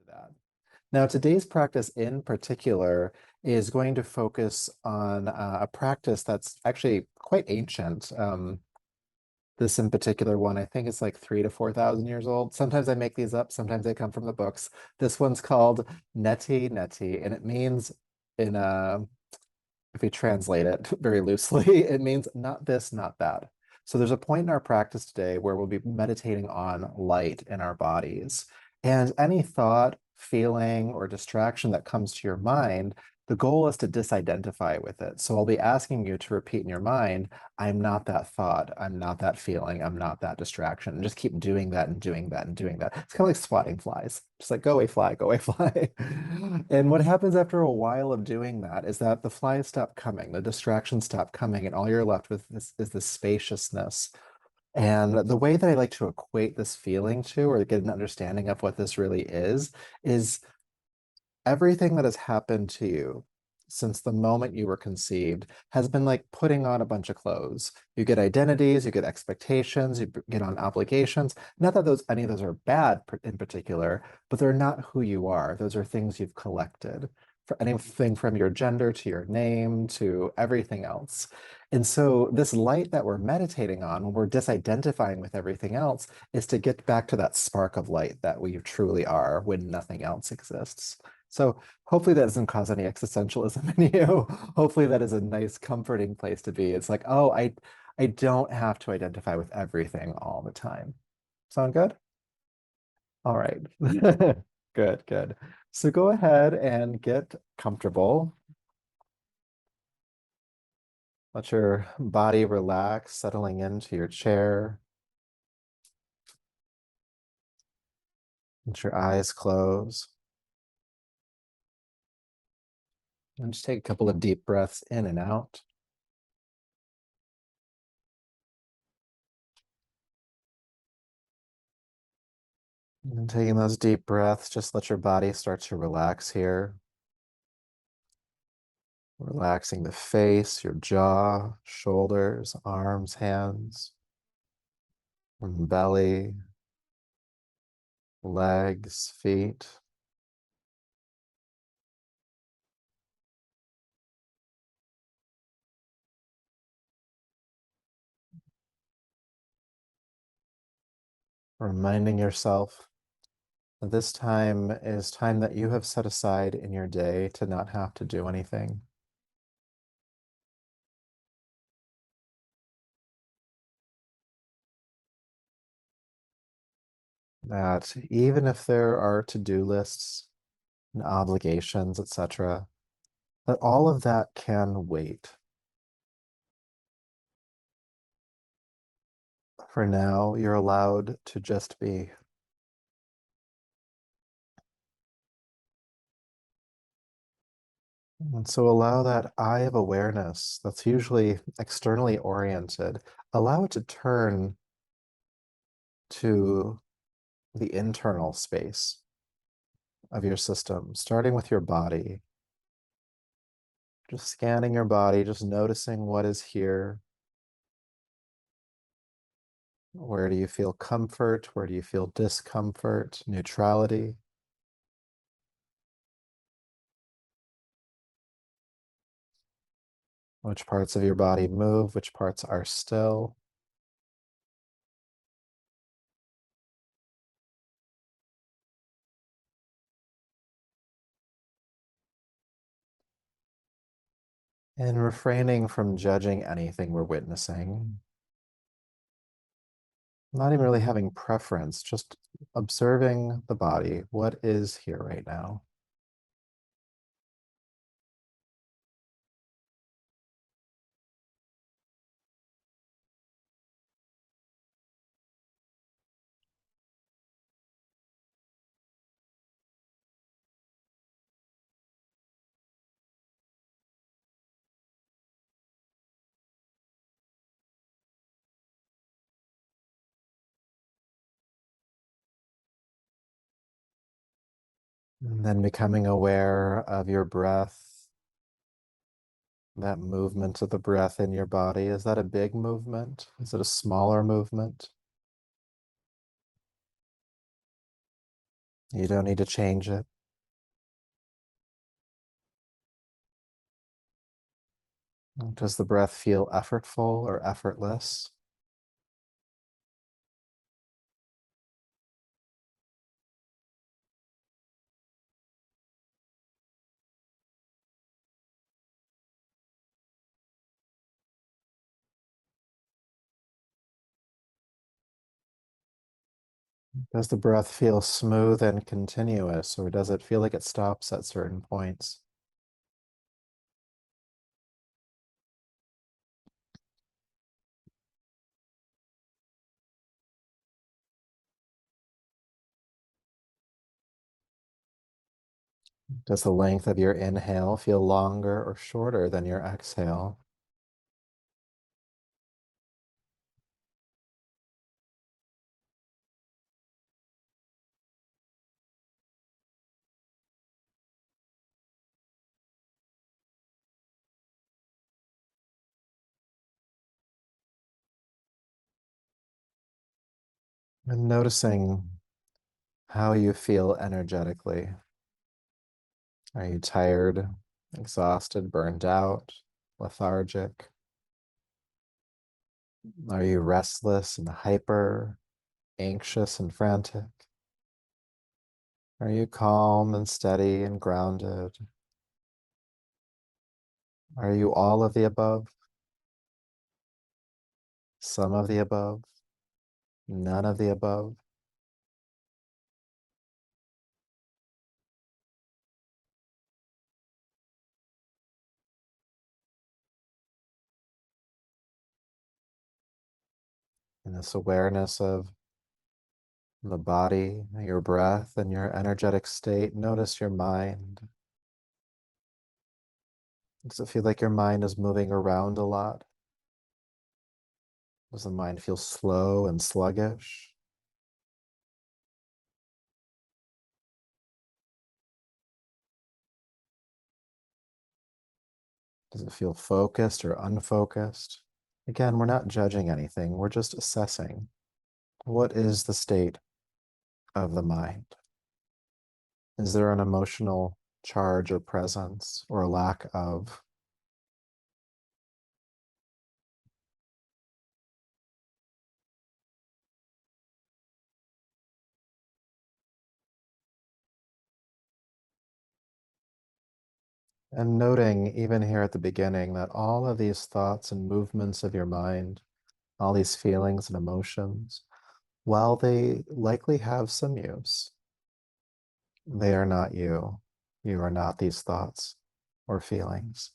that. Now, today's practice in particular is going to focus on a practice that's actually quite ancient. This in particular one, I think it's like 3 to 4 thousand years old. Sometimes I make these up, sometimes they come from the books. This one's called Neti, and it means in if we translate it very loosely, it means not this, not that. So there's a point in our practice today where we'll be meditating on light in our bodies. And any thought, feeling, or distraction that comes to your mind, the goal is to disidentify with it. So I'll be asking you to repeat in your mind, I'm not that thought, I'm not that feeling, I'm not that distraction. And just keep doing that and doing that and doing that. It's kind of like swatting flies. Just like go away, fly. And what happens after a while of doing that is that the flies stop coming, the distractions stop coming, and all you're left with is this spaciousness. And the way that I like to equate this feeling to, or get an understanding of what this really is everything that has happened to you since the moment you were conceived has been like putting on a bunch of clothes. You get identities, you get expectations, you get on obligations. Not that any of those are bad in particular, but they're not who you are. Those are things you've collected. For anything from your gender to your name to everything else. And so this light that we're meditating on when we're disidentifying with everything else is to get back to that spark of light that we truly are when nothing else exists. So hopefully that doesn't cause any existentialism in you. Hopefully that is a nice, comforting place to be. It's like, oh, I don't have to identify with everything all the time. Sound good? All right. Good, good. So go ahead and get comfortable. Let your body relax, settling into your chair. Let your eyes close. And just take a couple of deep breaths in and out. And taking those deep breaths, just let your body start to relax here. Relaxing the face, your jaw, shoulders, arms, hands, belly, legs, feet. Reminding yourself that this time is time that you have set aside in your day to not have to do anything. That even if there are to-do lists and obligations, etc., that all of that can wait. For now, you're allowed to just be. And so allow that eye of awareness that's usually externally oriented, allow it to turn to the internal space of your system, starting with your body. Just scanning your body, just noticing what is here. Where do you feel comfort? Where do you feel discomfort? Neutrality? Which parts of your body move? Which parts are still? And refraining from judging anything we're witnessing. Not even really having preference, just observing the body. What is here right now? And then becoming aware of your breath, that movement of the breath in your body. Is that a big movement? Is it a smaller movement? You don't need to change it. Does the breath feel effortful or effortless? Does the breath feel smooth and continuous, or does it feel like it stops at certain points? Does the length of your inhale feel longer or shorter than your exhale? And noticing how you feel energetically. Are you tired, exhausted, burned out, lethargic? Are you restless and hyper, anxious and frantic? Are you calm and steady and grounded? Are you all of the above? Some of the above? None of the above? And this awareness of the body, your breath, and your energetic state. Notice your mind. Does it feel like your mind is moving around a lot? Does the mind feel slow and sluggish? Does it feel focused or unfocused? Again, we're not judging anything, we're just assessing. What is the state of the mind? Is there an emotional charge or presence or a lack of? And noting, even here at the beginning, that all of these thoughts and movements of your mind, all these feelings and emotions, while they likely have some use, they are not you. You are not these thoughts or feelings.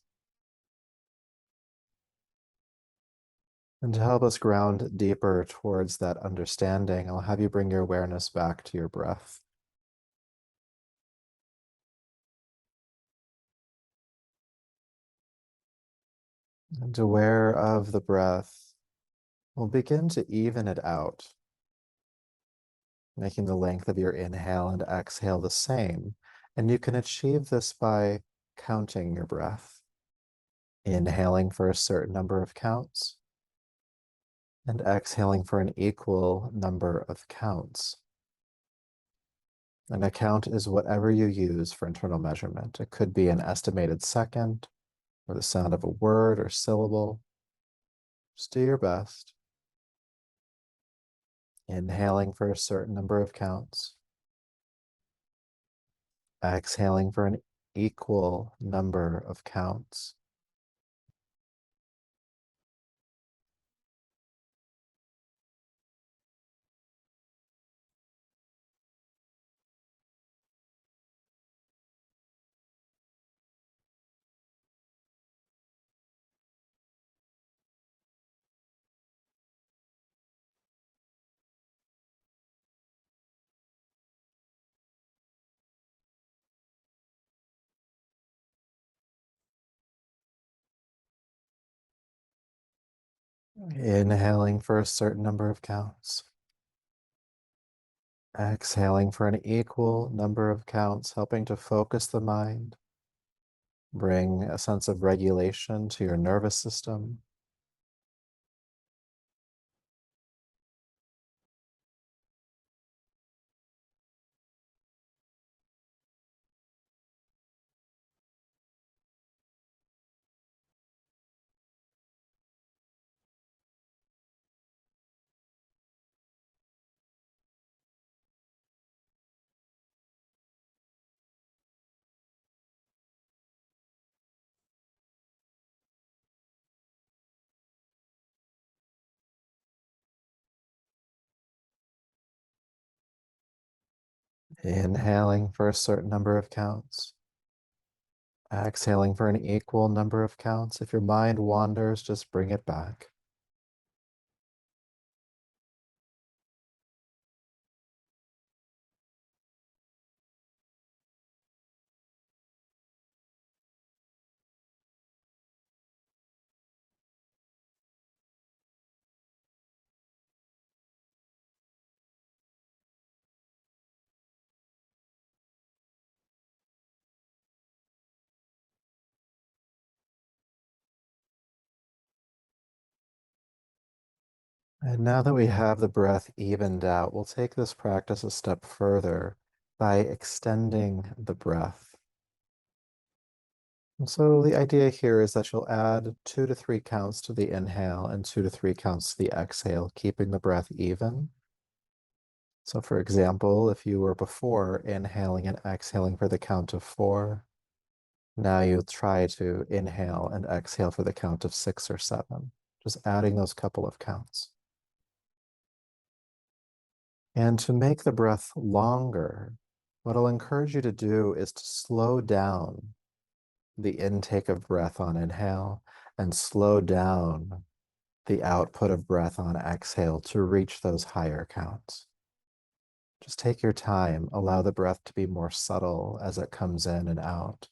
And to help us ground deeper towards that understanding, I'll have you bring your awareness back to your breath. And aware of the breath, we'll begin to even it out, making the length of your inhale and exhale the same. And you can achieve this by counting your breath, inhaling for a certain number of counts, and exhaling for an equal number of counts. An account is whatever you use for internal measurement. It could be an estimated second, or the sound of a word or syllable. Just do your best. Inhaling for a certain number of counts. Exhaling for an equal number of counts. Inhaling for a certain number of counts. Exhaling for an equal number of counts, helping to focus the mind, bring a sense of regulation to your nervous system. Inhaling for a certain number of counts. Exhaling for an equal number of counts. If your mind wanders, just bring it back. And now that we have the breath evened out, we'll take this practice a step further by extending the breath. And so the idea here is that you'll add 2 to 3 counts to the inhale and 2 to 3 counts to the exhale, keeping the breath even. So for example, if you were before inhaling and exhaling for the count of 4, now you try to inhale and exhale for the count of 6 or 7, just adding those couple of counts. And to make the breath longer, what I'll encourage you to do is to slow down the intake of breath on inhale and slow down the output of breath on exhale to reach those higher counts. Just take your time, allow the breath to be more subtle as it comes in and out.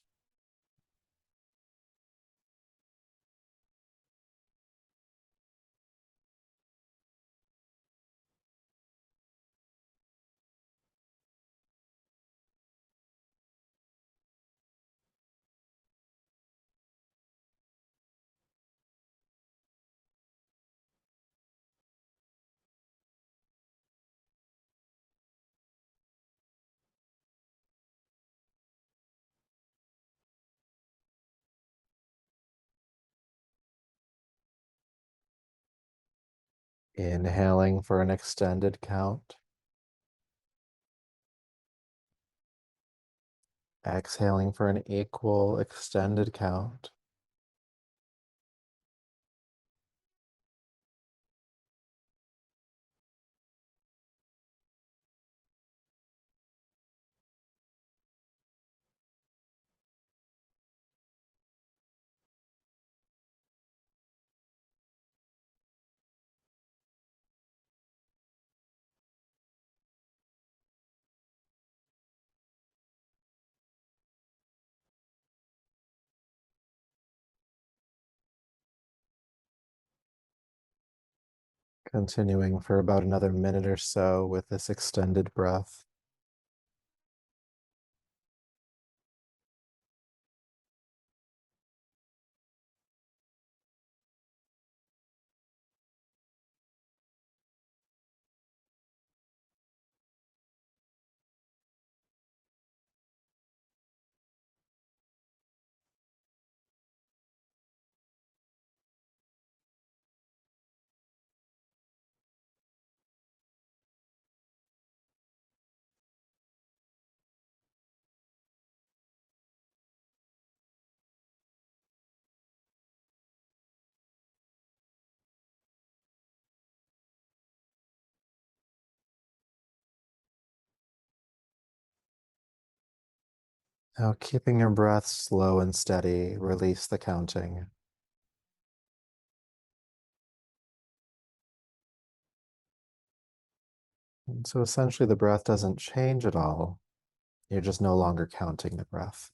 Inhaling for an extended count. Exhaling for an equal extended count. Continuing for about another minute or so with this extended breath. Now, keeping your breath slow and steady, release the counting. And so essentially, the breath doesn't change at all. You're just no longer counting the breath.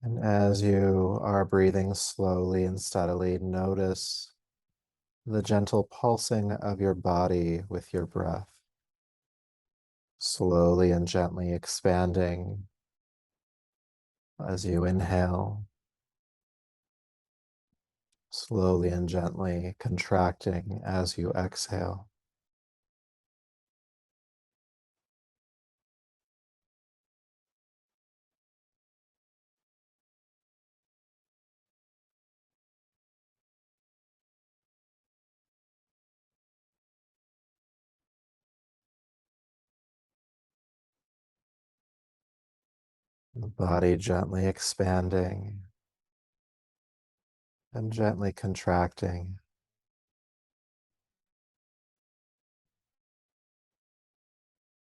And as you are breathing slowly and steadily, notice the gentle pulsing of your body with your breath, slowly and gently expanding as you inhale, slowly and gently contracting as you exhale. The body gently expanding and gently contracting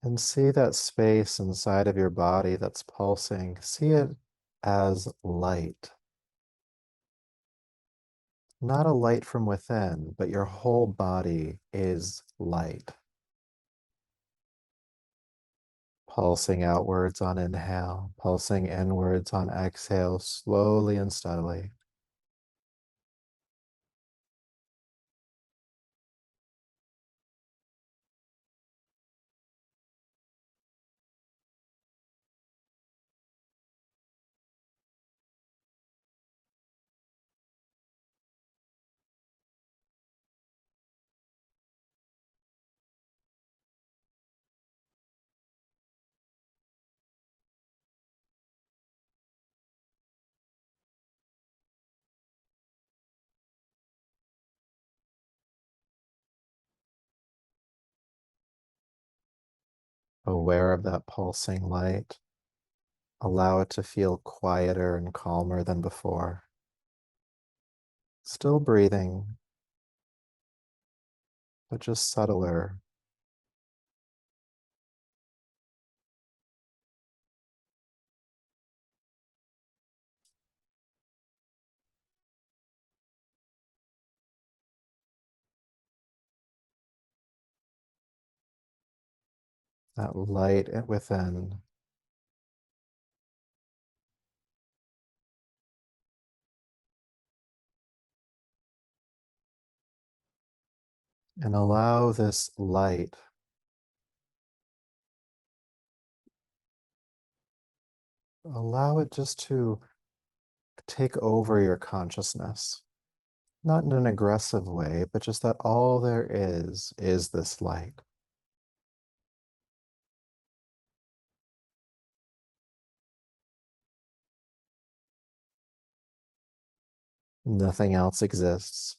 And see that space inside of your body that's pulsing. See it as light. Not a light from within, but your whole body is light. Pulsing outwards on inhale, pulsing inwards on exhale, slowly and steadily. Aware of that pulsing light. Allow it to feel quieter and calmer than before. Still breathing, but just subtler. That light within. And allow this light, allow it just to take over your consciousness. Not in an aggressive way, but just that all there is this light. Nothing else exists.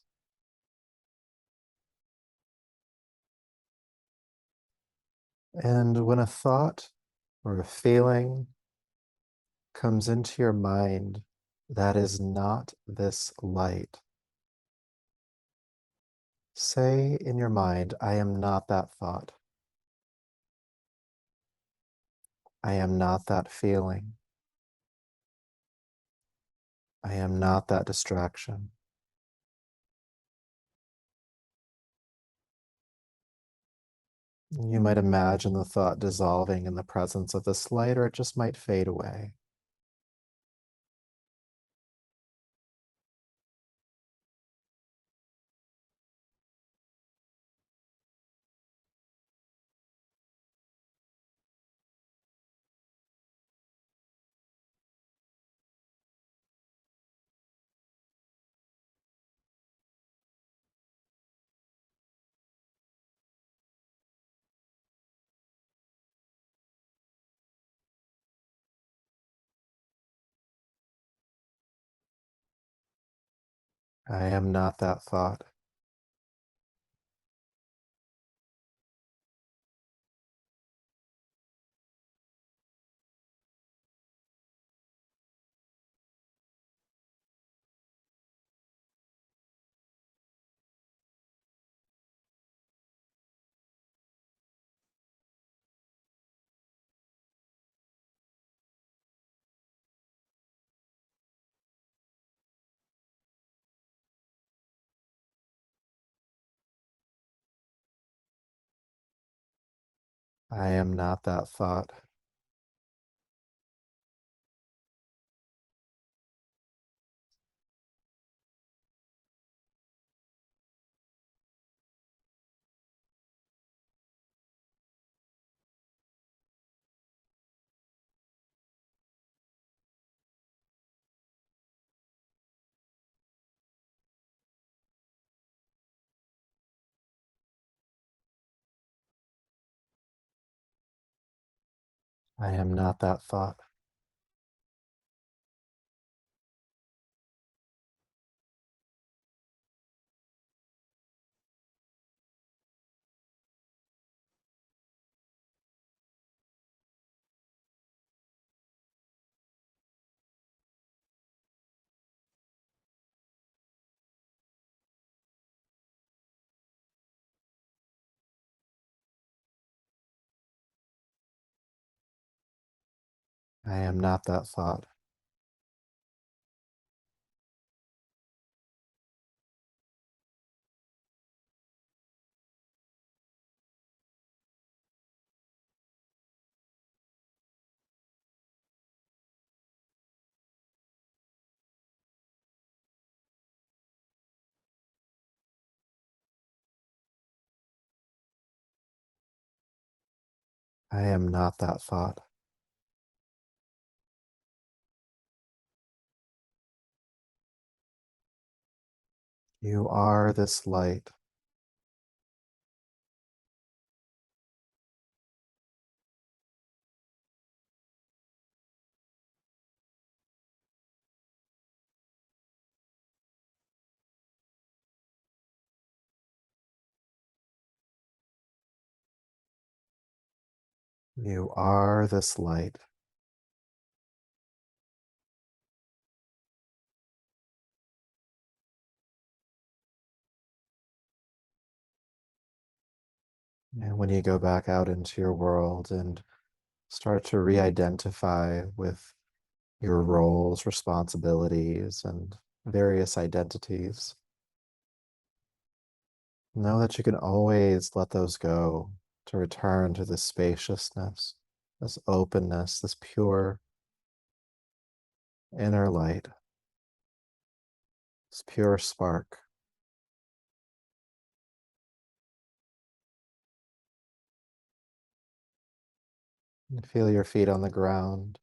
And when a thought or a feeling comes into your mind that is not this light, say in your mind, I am not that thought. I am not that feeling. I am not that distraction. You might imagine the thought dissolving in the presence of this light, or it just might fade away. I am not that thought. I am not that thought. I am not that thought. I am not that thought. I am not that thought. You are this light. You are this light. And when you go back out into your world and start to re-identify with your roles, responsibilities, and various identities, know that you can always let those go to return to this spaciousness, this openness, this pure inner light, this pure spark. And feel your feet on the ground,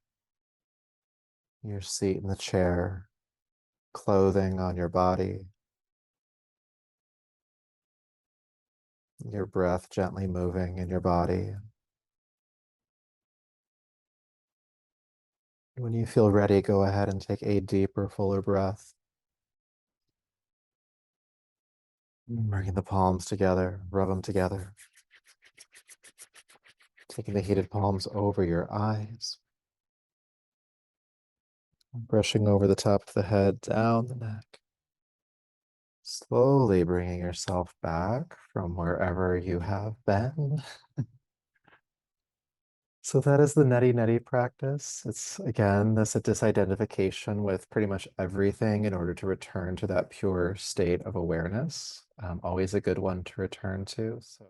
your seat in the chair, clothing on your body, your breath gently moving in your body. When you feel ready, go ahead and take a deeper, fuller breath. Bringing the palms together, rub them together. Taking the heated palms over your eyes. Brushing over the top of the head, down the neck. Slowly bringing yourself back from wherever you have been. So that is the neti neti practice. It's again this a disidentification with pretty much everything in order to return to that pure state of awareness. Always a good one to return to. So